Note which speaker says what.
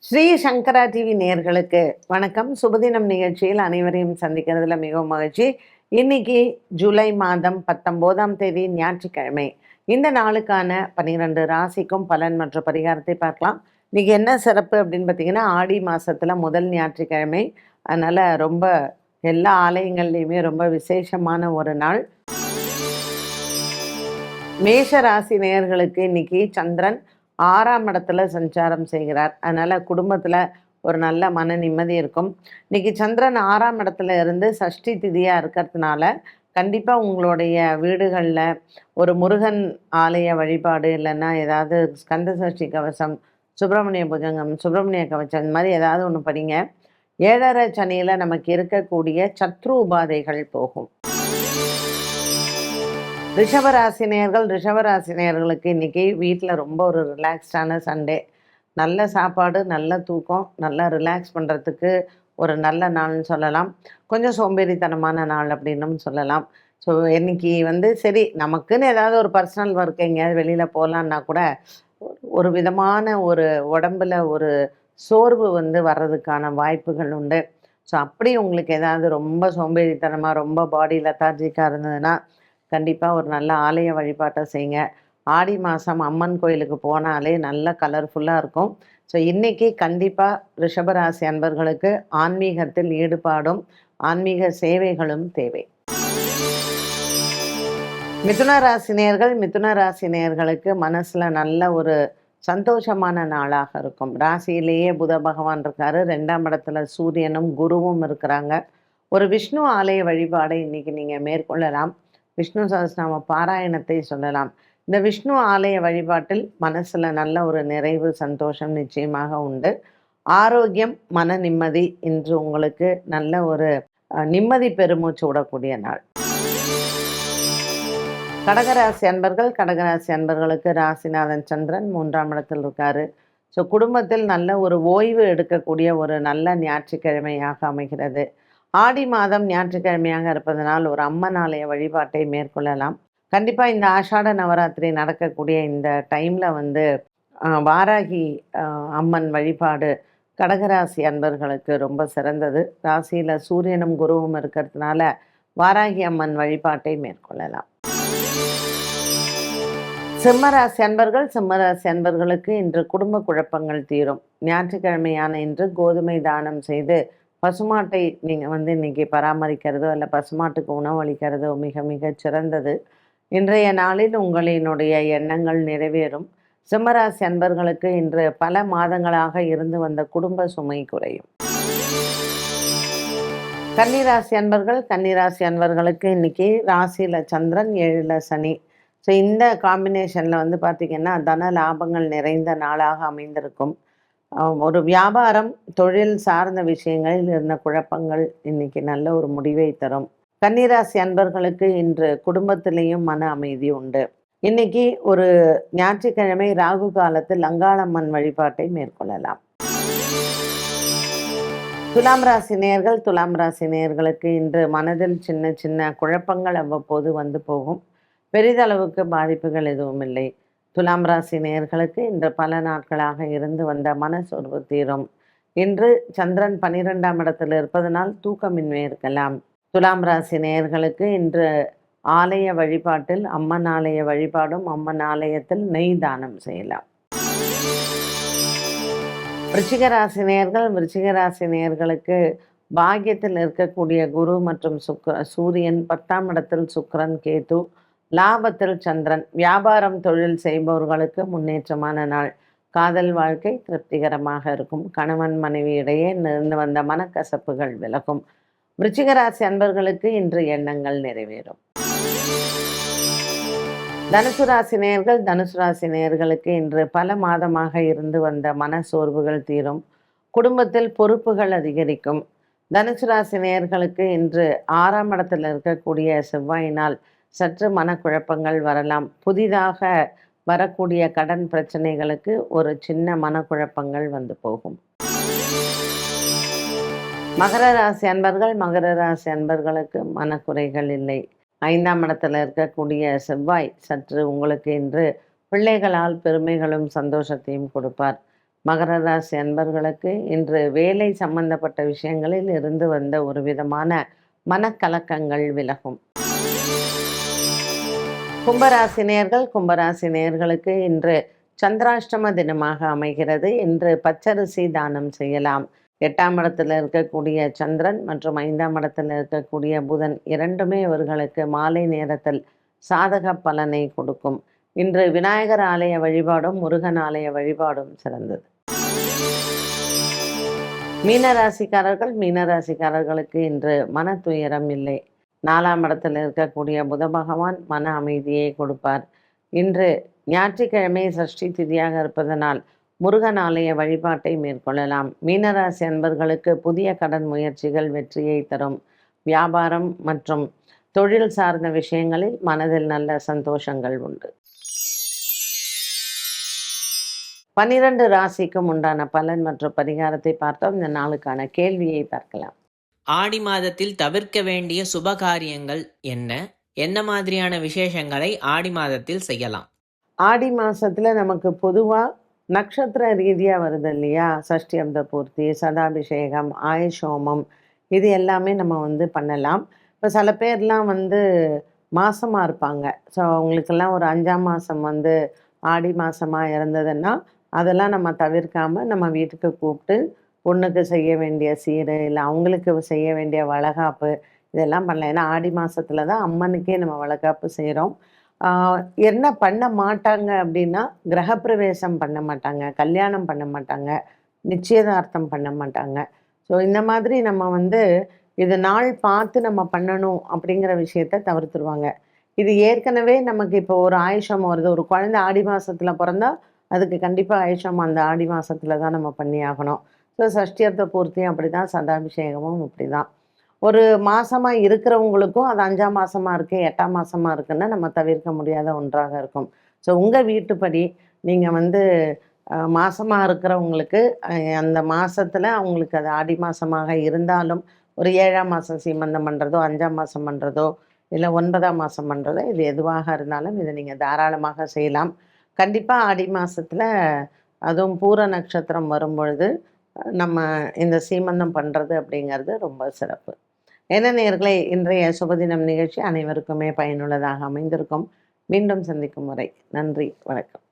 Speaker 1: ஸ்ரீ சங்கரா TV நேயர்களுக்கு வணக்கம். சுபதினம் நிகழ்ச்சியில் அனைவரையும் சந்திக்கிறதுல மிகவும் மகிழ்ச்சி. இன்னைக்கு ஜூலை மாதம் 19ஆம் தேதி ஞாயிற்றுக்கிழமை. இந்த நாளுக்கான 12 ராசிக்கும் பலன் மற்றும் பரிகாரத்தை பார்க்கலாம். இன்னைக்கு என்ன சிறப்பு அப்படின்னு பார்த்தீங்கன்னா, ஆடி மாசத்துல முதல் ஞாயிற்றுக்கிழமை. அதனால ரொம்ப எல்லா ஆலயங்கள்லையுமே ரொம்ப விசேஷமான ஒரு நாள். மேஷ ராசி நேயர்களுக்கு இன்னைக்கு சந்திரன் 6ஆம் இடத்துல சஞ்சாரம் செய்கிறார். அதனால குடும்பத்துல ஒரு நல்ல மன நிம்மதி இருக்கும். இன்னைக்கு சந்திரன் 6ஆம் இடத்துல இருந்து சஷ்டி திதியா இருக்கிறதுனால கண்டிப்பா உங்களுடைய வீடுகள்ல ஒரு முருகன் ஆலய வழிபாடு, இல்லைன்னா ஏதாவது ஸ்கந்த சஷ்டி கவசம், சுப்பிரமணிய புஜங்கம், சுப்பிரமணிய கவசம், இந்த மாதிரி ஏதாவது ஒன்று படிங்க. 7.5 சனியில நமக்கு இருக்கக்கூடிய சத்ரு உபாதைகள் போகும். ரிஷபராசினியர்களுக்கு இன்னைக்கு வீட்டில் ரொம்ப ஒரு ரிலாக்ஸ்டான சண்டே. நல்ல சாப்பாடு, நல்ல தூக்கம், நல்லா ரிலாக்ஸ் பண்ணுறதுக்கு ஒரு நல்ல நாள்னு சொல்லலாம். கொஞ்சம் சோம்பேறித்தனமான நாள் அப்படின்னும் சொல்லலாம். ஸோ இன்னைக்கு சரி, நமக்குன்னு ஏதாவது ஒரு பர்சனல் ஒர்க் எங்கேயாவது வெளியில் போகலான்னா கூட ஒரு விதமான ஒரு உடம்புல ஒரு சோர்வு வர்றதுக்கான வாய்ப்புகள் உண்டு. ஸோ அப்படி உங்களுக்கு ஏதாவது ரொம்ப சோம்பேறித்தனமாக, ரொம்ப பாடி லெத்தார்ஜிக்காக இருந்ததுன்னா கண்டிப்பாக ஒரு நல்ல ஆலய வழிபாட்டை செய்யுங்க. ஆடி மாதம் அம்மன் கோயிலுக்கு போனாலே நல்ல கலர்ஃபுல்லாக இருக்கும். ஸோ இன்றைக்கி கண்டிப்பாக ரிஷபராசி அன்பர்களுக்கு ஆன்மீகத்தில் ஈடுபாடும் ஆன்மீக சேவைகளும் தேவை. மிதுன ராசினியர்களுக்கு மனசில் நல்ல ஒரு சந்தோஷமான நாளாக இருக்கும். ராசியிலேயே புத பகவான் இருக்காரு, 2ஆம் இடத்துல சூரியனும் குருவும் இருக்கிறாங்க. ஒரு விஷ்ணு ஆலய வழிபாடை இன்னைக்கு நீங்கள் மேற்கொள்ளலாம். விஷ்ணு சஹஸ்ரநாம பாராயணத்தை சொல்லலாம். இந்த விஷ்ணு ஆலய வழிபாட்டில் மனசில் நல்ல ஒரு நிறைவு, சந்தோஷம் நிச்சயமாக உண்டு. ஆரோக்கியம், மன நிம்மதி இன்று உங்களுக்கு நல்ல ஒரு நிம்மதி பெருமூச்சு விடக்கூடிய நாள். கடகராசி அன்பர்களுக்கு ராசிநாதன் சந்திரன் 3ஆம் இடத்தில் இருக்காரு. ஸோ குடும்பத்தில் நல்ல ஒரு ஓய்வு எடுக்கக்கூடிய ஒரு நல்ல ஞாயிற்றுக்கிழமையாக அமைகிறது. ஆடி மாதம் ஞாயிற்றுக்கிழமையாக இருப்பதனால் ஒரு அம்மன் ஆலய வழிபாட்டை மேற்கொள்ளலாம். கண்டிப்பாக இந்த ஆஷாட நவராத்திரி நடக்கக்கூடிய இந்த டைமில் வாராகி அம்மன் வழிபாடு கடகராசி அன்பர்களுக்கு ரொம்ப சிறந்தது. ராசியில் சூரியனும் குருவும் இருக்கிறதுனால வாராகி அம்மன் வழிபாட்டை மேற்கொள்ளலாம். சிம்மராசி அன்பர்களுக்கு இன்று குடும்ப குழப்பங்கள் தீரும். ஞாயிற்றுக்கிழமையான இன்று கோதுமை தானம் செய்து பசுமாட்டை நீங்கள் இன்னைக்கு பராமரிக்கிறதோ இல்லை பசுமாட்டுக்கு உணவளிக்கிறதோ மிக மிக சிறந்தது. இன்றைய நாளில் உங்களினுடைய எண்ணங்கள் நிறைவேறும். சிம்மராசி அன்பர்களுக்கு இன்று பல மாதங்களாக இருந்து வந்த குடும்ப சுமை குறையும். கன்னிராசி அன்பர்களுக்கு இன்னைக்கு ராசியில் சந்திரன் 7ல் சனி. ஸோ இந்த காம்பினேஷனில் பார்த்திங்கன்னா தன லாபங்கள் நிறைந்த நாளாக அமைந்திருக்கும். ஒரு வியாபாரம், தொழில் சார்ந்த விஷயங்களில் இருந்த குழப்பங்கள் இன்னைக்கு நல்ல ஒரு முடிவை தரும். கன்னிராசி அன்பர்களுக்கு இன்று குடும்பத்திலேயும் மன அமைதி உண்டு. இன்னைக்கு ஒரு ஞாயிற்றுக்கிழமை ராகு காலத்தில் அங்காளம்மன் வழிபாட்டை மேற்கொள்ளலாம். துலாம் ராசி நேயர்களுக்கு இன்று மனதில் சின்ன சின்ன குழப்பங்கள் அவ்வப்போது போகும். பெரிதளவுக்கு பாதிப்புகள் எதுவும் இல்லை. துலாம் ராசி நேயர்களுக்கு இன்று பல நாட்களாக இருந்து வந்த மனசோர்வு தீரும். இன்று சந்திரன் 12ஆம் இடத்தில் இருப்பதனால் தூக்கமின்மை இருக்கலாம். துலாம் ராசி நேயர்களுக்கு இன்று ஆலய வழிபாட்டில் அம்மன் ஆலய வழிபாடும், அம்மன் ஆலயத்தில் நெய் தானம் செய்யலாம். விருச்சிக ராசி நேயர்களுக்கு பாக்கியத்தில் இருக்கக்கூடிய குரு மற்றும் சூரியன், 10ஆம் இடத்தில் சுக்கிரன், கேது, லாபத்தில் சந்திரன். வியாபாரம், தொழில் செய்பவர்களுக்கு முன்னேற்றமான நாள். காதல் வாழ்க்கை திருப்திகரமாக இருக்கும். கணவன் மனைவி இடையே இருந்து வந்த மனக்கசப்புகள் விலகும். விருச்சிக ராசி அன்பர்களுக்கு இன்று எண்ணங்கள் நிறைவேறும். தனுசு ராசி நேயர்களுக்கு இன்று பல மாதமாக இருந்து வந்த மன சோர்வுகள் தீரும். குடும்பத்தில் பொறுப்புகள் அதிகரிக்கும். தனுசு ராசி நேயர்களுக்கு இன்று 6ஆம் இடத்தில் இருக்கக்கூடிய செவ்வாயினால் சற்று மனக்குழப்பங்கள் வரலாம். புதிதாக வரக்கூடிய கடன் பிரச்சனைகளுக்கு ஒரு சின்ன மனக்குழப்பங்கள் போகும். மகர ராசி அன்பர்களுக்கு மனக்குறைகள் இல்லை. 5ஆம் இடத்துல இருக்கக்கூடிய செவ்வாய் சற்று உங்களுக்கு இன்று பிள்ளைகளால் பெருமைகளும் சந்தோஷத்தையும் கொடுப்பார். மகர ராசி அன்பர்களுக்கு இன்று வேலை சம்பந்தப்பட்ட விஷயங்களில் இருந்து வந்த ஒரு விதமான மனக்கலக்கங்கள் விலகும். கும்பராசி நேயர்களுக்கு இன்று சந்திராஷ்டம தினமாக அமைகிறது. இன்று பச்சரிசி தானம் செய்யலாம். 8ஆம் இடத்தில் இருக்கக்கூடிய சந்திரன் மற்றும் 5ஆம் இடத்தில் இருக்கக்கூடிய புதன் இரண்டுமே இவர்களுக்கு மாலை நேரத்தில் சாதக பலனை கொடுக்கும். இன்று விநாயகர் ஆலய வழிபாடும் முருகன் ஆலய வழிபாடும் சிறந்தது. மீனராசிக்காரர்களுக்கு இன்று மன துயரம் இல்லை. 4ஆம் இடத்தில் இருக்கக்கூடிய புத பகவான் மன அமைதியை கொடுப்பார். இன்று ஞாயிற்றுக்கிழமை சஷ்டி திதியாக இருப்பதனால் முருகன் ஆலய வழிபாட்டை மேற்கொள்ளலாம். மீனராசி அன்பர்களுக்கு புதிய கடன் முயற்சிகள் வெற்றியை தரும். வியாபாரம் மற்றும் தொழில் சார்ந்த விஷயங்களில் மனதில் நல்ல சந்தோஷங்கள் உண்டு. 12 ராசிக்கும் உண்டான பலன் மற்றும் பரிகாரத்தை பார்த்தோம். இந்த நாளுக்கான கேள்வியை பார்க்கலாம்.
Speaker 2: ஆடி மாதத்தில் தவிர்க்க வேண்டிய சுபகாரியங்கள் என்ன? என்ன மாதிரியான விசேஷங்களை ஆடி மாதத்தில் செய்யலாம்?
Speaker 1: ஆடி மாசத்துல நமக்கு பொதுவா நட்சத்திர ரீதியா வருது இல்லையா? சஷ்டி அப்த பூர்த்தி, சதாபிஷேகம், ஆயுஷோமம், இது எல்லாமே நம்ம பண்ணலாம். இப்போ சில பேர்லாம் மாசமா இருப்பாங்க. ஸோ அவங்களுக்கெல்லாம் ஒரு 5ஆம் மாசம் ஆடி மாசமா இருந்ததுன்னா அதெல்லாம் நம்ம தவிர்க்காம நம்ம வீட்டுக்கு கூப்பிட்டு பொண்ணுக்கு செய்ய வேண்டிய சீரு, இல்லை அவங்களுக்கு செய்ய வேண்டிய வளகாப்பு, இதெல்லாம் பண்ணலாம். ஏன்னா ஆடி மாசத்துல தான் அம்மனுக்கே நம்ம வளகாப்பு செய்கிறோம். என்ன பண்ண மாட்டாங்க அப்படின்னா, கிரகப்பிரவேசம் பண்ண மாட்டாங்க, கல்யாணம் பண்ண மாட்டாங்க, நிச்சயதார்த்தம் பண்ண மாட்டாங்க. ஸோ இந்த மாதிரி நம்ம இது நாள் பார்த்து நம்ம பண்ணணும் அப்படிங்கிற விஷயத்த தவிர்த்துருவாங்க. இது ஏற்கனவே நமக்கு இப்போ ஒரு ஆயுஷம் வருது. ஒரு குழந்தை ஆடி மாசத்துல பிறந்தா அதுக்கு கண்டிப்பாக ஆயுஷம் அந்த ஆடி மாசத்துல தான் நம்ம பண்ணி ஆகணும். ஸோ சஷ்டியர்த்த பூர்த்தியும் அப்படி தான், சதாபிஷேகமும் இப்படி தான். ஒரு மாசமாக இருக்கிறவங்களுக்கும் அது 5ஆம் மாசமாக இருக்குது, 8ஆம் மாசமாக இருக்குன்னா நம்ம தவிர்க்க முடியாத ஒன்றாக இருக்கும். ஸோ உங்கள் வீட்டுப்படி நீங்கள் மாசமாக இருக்கிறவங்களுக்கு அந்த மாசத்துல அவங்களுக்கு அது ஆடி மாசமாக இருந்தாலும் ஒரு 7ஆம் மாதம் சீமந்தம் பண்ணுறதோ, 5ஆம் மாதம் பண்ணுறதோ, இல்லை 9ஆம் மாதம் பண்ணுறதோ, இது எதுவாக இருந்தாலும் இதை நீங்கள் தாராளமாக செய்யலாம். கண்டிப்பாக ஆடி மாதத்தில் அதுவும் பூர நட்சத்திரம் வரும்பொழுது நம்ம இந்த சீமந்தம் பண்ணுறது அப்படிங்கிறது ரொம்ப சிறப்பு. என்ன நேயர்களே, இன்றைய சுபதினம் நிகழ்ச்சி அனைவருக்குமே பயனுள்ளதாக அமைந்திருக்கும். மீண்டும் சந்திக்கும் வரை நன்றி, வணக்கம்.